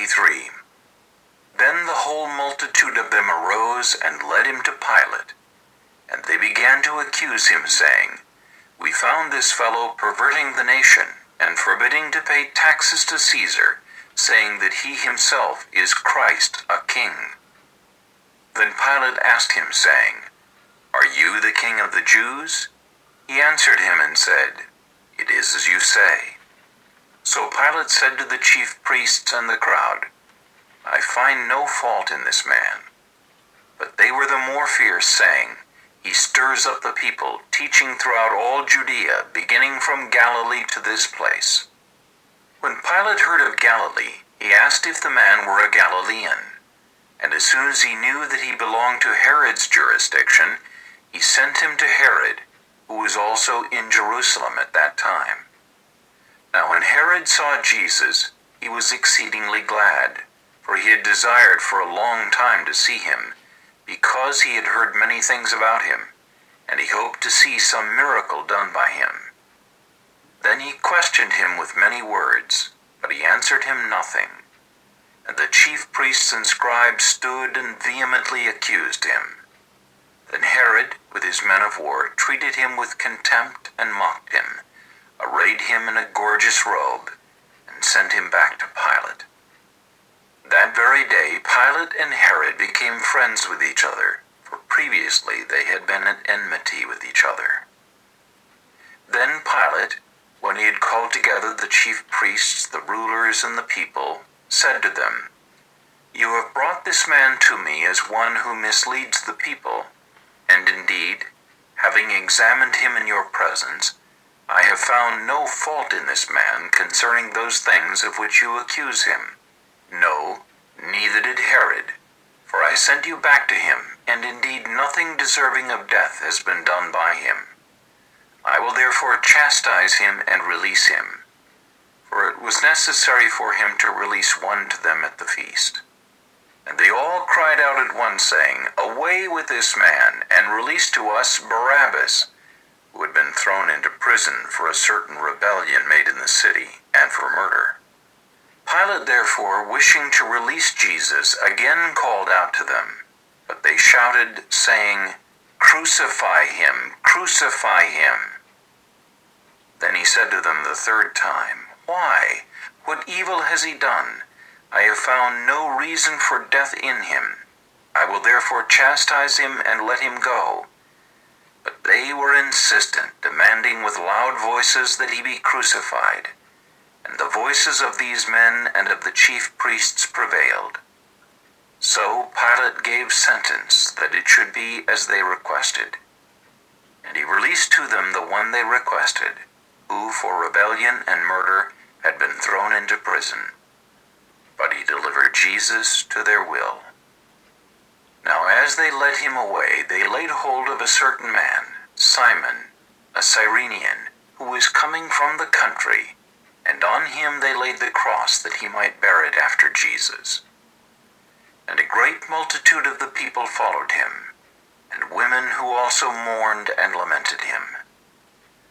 23. Then the whole multitude of them arose and led him to Pilate. And they began to accuse him, saying, We found this fellow perverting the nation, and forbidding to pay taxes to Caesar, saying that he himself is Christ, a king. Then Pilate asked him, saying, Are you the king of the Jews? He answered him and said, It is as you say. So Pilate said to the chief priests and the crowd, I find no fault in this man. But they were the more fierce, saying, He stirs up the people, teaching throughout all Judea, beginning from Galilee to this place. When Pilate heard of Galilee, he asked if the man were a Galilean. And as soon as he knew that he belonged to Herod's jurisdiction, he sent him to Herod, who was also in Jerusalem at that time. Now when Herod saw Jesus, he was exceedingly glad, for he had desired for a long time to see him, because he had heard many things about him, and he hoped to see some miracle done by him. Then he questioned him with many words, but he answered him nothing. And the chief priests and scribes stood and vehemently accused him. Then Herod, with his men of war, treated him with contempt and mocked him, arrayed him in a gorgeous robe, and sent him back to Pilate. That very day Pilate and Herod became friends with each other, for previously they had been at enmity with each other. Then Pilate, when he had called together the chief priests, the rulers, and the people, said to them, You have brought this man to me as one who misleads the people, and indeed, having examined him in your presence, I have found no fault in this man concerning those things of which you accuse him. No, neither did Herod, for I sent you back to him, and indeed nothing deserving of death has been done by him. I will therefore chastise him and release him, for it was necessary for him to release one to them at the feast. And they all cried out at once, saying, Away with this man, and release to us Barabbas, who had been thrown into prison for a certain rebellion made in the city, and for murder. Pilate therefore, wishing to release Jesus, again called out to them. But they shouted, saying, Crucify him! Crucify him! Then he said to them the third time, Why? What evil has he done? I have found no reason for death in him. I will therefore chastise him and let him go. But they were insistent, demanding with loud voices that he be crucified. And the voices of these men and of the chief priests prevailed. So Pilate gave sentence that it should be as they requested. And he released to them the one they requested, who for rebellion and murder had been thrown into prison. But he delivered Jesus to their will. Now as they led him away, they laid hold of a certain man, Simon, a Cyrenian, who was coming from the country, and on him they laid the cross that he might bear it after Jesus. And a great multitude of the people followed him, and women who also mourned and lamented him.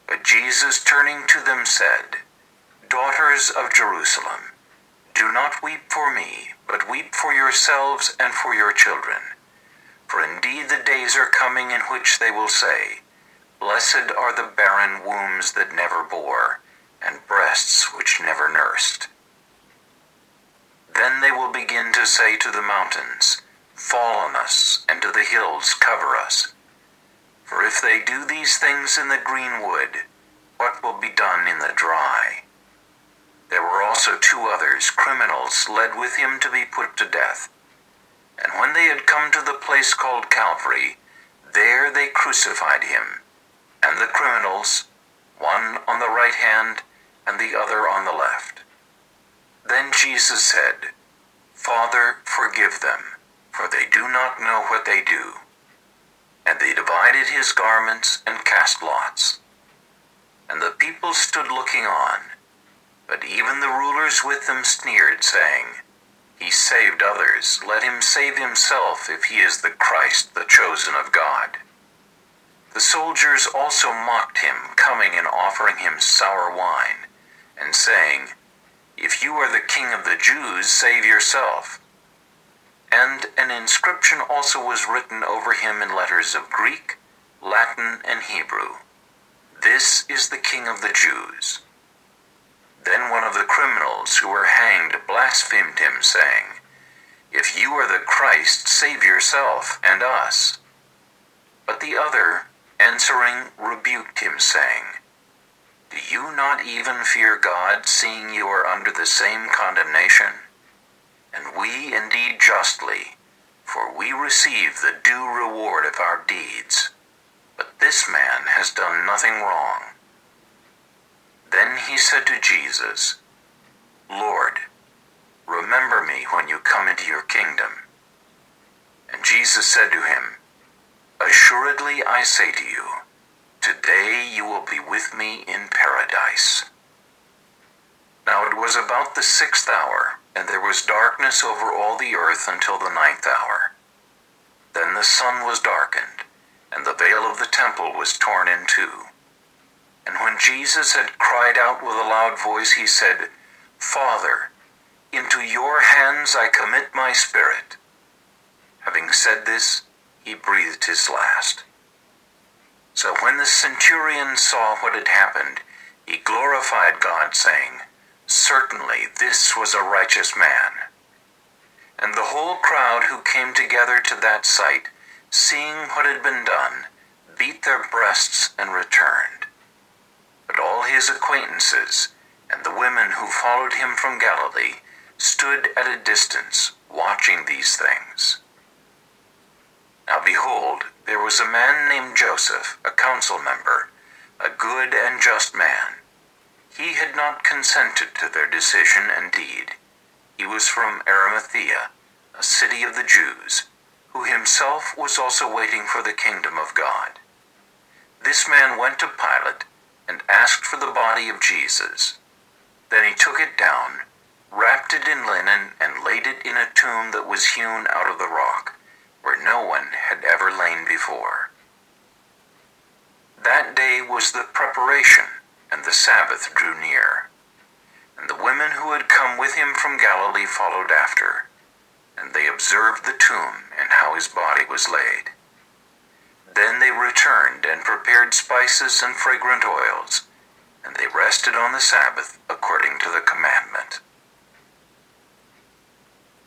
But Jesus, turning to them, said, Daughters of Jerusalem, do not weep for me, but weep for yourselves and for your children. For indeed the days are coming in which they will say, Blessed are the barren wombs that never bore, and breasts which never nursed. Then they will begin to say to the mountains, Fall on us, and to the hills cover us. For if they do these things in the green wood, what will be done in the dry? There were also two others, criminals, led with him to be put to death. And when they had come to the place called Calvary, there they crucified him, and the criminals, one on the right hand and the other on the left. Then Jesus said, Father, forgive them, for they do not know what they do. And they divided his garments and cast lots. And the people stood looking on, but even the rulers with them sneered, saying, He saved others, let him save himself if he is the Christ, the chosen of God. The soldiers also mocked him, coming and offering him sour wine, and saying, "If you are the King of the Jews, save yourself." And an inscription also was written over him in letters of Greek, Latin, and Hebrew: "This is the King of the Jews." Then one of the criminals who were hanged blasphemed him, saying, "If you are the Christ, save yourself and us." But the other, answering, rebuked him, saying, "Do you not even fear God, seeing you are under the same condemnation? And we indeed justly, for we receive the due reward of our deeds. But this man has done nothing wrong." Then he said to Jesus, "Lord, remember me when you come into your kingdom." And Jesus said to him, "Assuredly I say to you, today you will be with me in paradise." Now it was about the 6th hour, and there was darkness over all the earth until the 9th hour. Then the sun was darkened, and the veil of the temple was torn in two. And when Jesus had cried out with a loud voice, he said, "Father, into your hands I commit my spirit." Having said this, he breathed his last. So when the centurion saw what had happened, he glorified God, saying, "Certainly this was a righteous man." And the whole crowd who came together to that sight, seeing what had been done, beat their breasts and returned. But all his acquaintances and the women who followed him from Galilee stood at a distance, watching these things. Now behold, there was a man named Joseph, a council member, a good and just man. He had not consented to their decision and deed. He was from Arimathea, a city of the Jews, who himself was also waiting for the kingdom of God. This man went to Pilate and asked for the body of Jesus. Then he took it down, wrapped it in linen, and laid it in a tomb that was hewn out of the rock, where no one had ever lain before. That day was the preparation, and the Sabbath drew near. And the women who had come with him from Galilee followed after, and they observed the tomb and how his body was laid. Then they returned and prepared spices and fragrant oils, and they rested on the Sabbath according to the commandment.